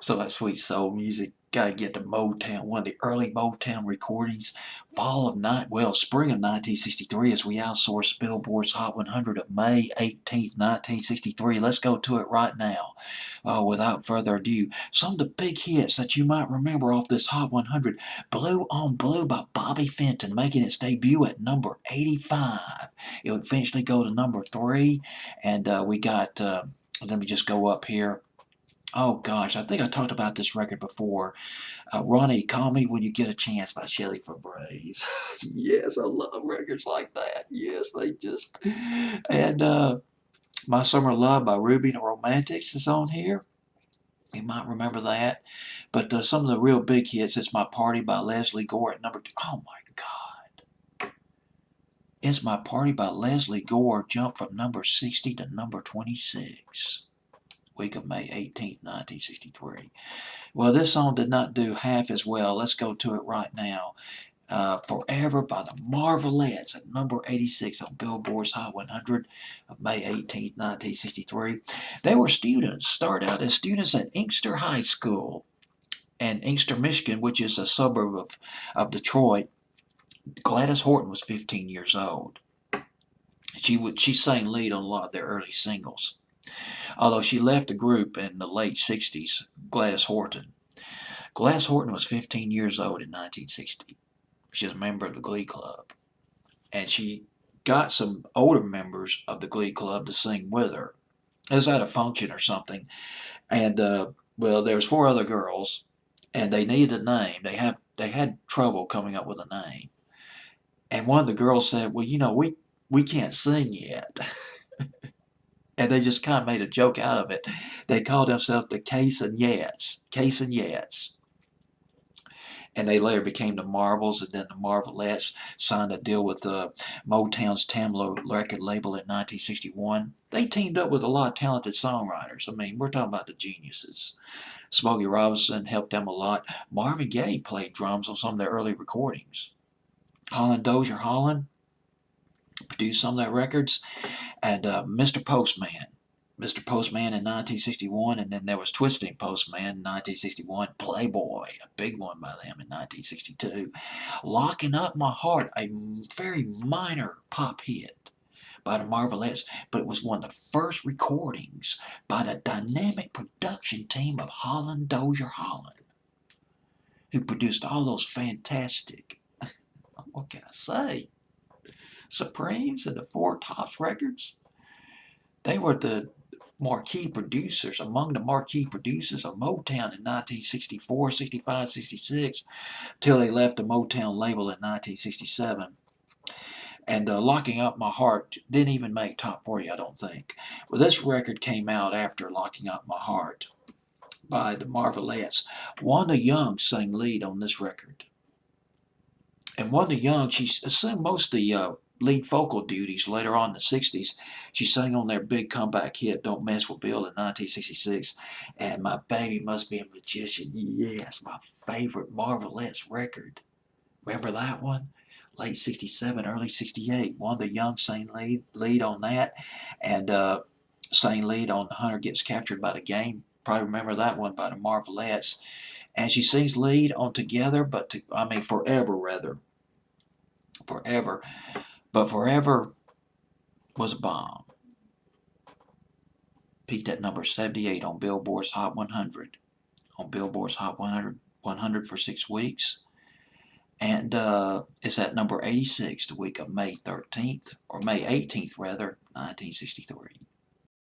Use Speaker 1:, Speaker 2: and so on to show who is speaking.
Speaker 1: So that sweet soul music, gotta get to Motown, one of the early Motown recordings, spring of 1963 as we outsourced Billboard's Hot 100 of May 18th, 1963. Let's go to it right now. Without further ado, some of the big hits that you might remember off this Hot 100. Blue on Blue by Bobby Fenton, making its debut at number 85. It would eventually go to number 3, and let me just go up here. Oh gosh, I think I talked about this record before. Ronnie, Call Me When You Get a Chance by Shelley Fabares. Yes, I love records like that. Yes, they just. And My Summer Love by Ruby and the Romantics is on here. You might remember that. But some of the real big hits, It's My Party by Leslie Gore at number 2. Oh my God. It's My Party by Leslie Gore jumped from number 60 to number 26. Week of May 18th, 1963. Well, this song did not do half as well. Let's go to it right now. Forever by the Marvelettes at number 86 on Billboard's Hot 100 of May 18th, 1963. They were students, started out as students at Inkster High School in Inkster, Michigan, which is a suburb of Detroit. Gladys Horton was 15 years old. She sang lead on a lot of their early singles. Although she left the group in the late 60s, Gladys Horton. Gladys Horton was 15 years old in 1960. She was a member of the Glee Club. And she got some older members of the Glee Club to sing with her. It was at a function or something. And, there was 4 other girls, and they needed a name. They had trouble coming up with a name. And one of the girls said, well, we can't sing yet. And they just kind of made a joke out of it. They called themselves the Case and Yets. Case and Yets. And they later became the Marbles, and then the Marvelettes signed a deal with Motown's Tamla record label in 1961. They teamed up with a lot of talented songwriters. I mean, we're talking about the geniuses. Smokey Robinson helped them a lot. Marvin Gaye played drums on some of their early recordings. Holland Dozier Holland produced some of their records. And Mr. Postman. Mr. Postman in 1961, and then there was Twisting Postman in 1961. Playboy, a big one by them in 1962. Locking Up My Heart, a very minor pop hit by the Marvelettes, but it was one of the first recordings by the dynamic production team of Holland Dozier Holland, who produced all those fantastic, what can I say, Supremes and the Four Tops records. They were the marquee producers, among the marquee producers of Motown in 1964, 65, 66, till they left the Motown label in 1967. And Locking Up My Heart didn't even make top 40, I don't think. Well, this record came out after Locking Up My Heart by the Marvelettes. Wanda Young sang lead on this record. And Wanda Young, she assumed most of the lead vocal duties later on in the 60s. She sang on their big comeback hit, Don't Mess With Bill, in 1966. And My Baby Must Be a Magician. Yes, my favorite Marvelettes record. Remember that one? Late 67, early 68. Wanda Young sang lead on that. And sang lead on Hunter Gets Captured by the Game. Probably remember that one by the Marvelettes. And she sings lead on Together, Forever, rather. Forever. But Forever was a bomb. Peaked at number 78 on Billboard's Hot 100. On Billboard's Hot 100 for 6 weeks. And it's at number 86 the week of May 13th, or May 18th rather, 1963.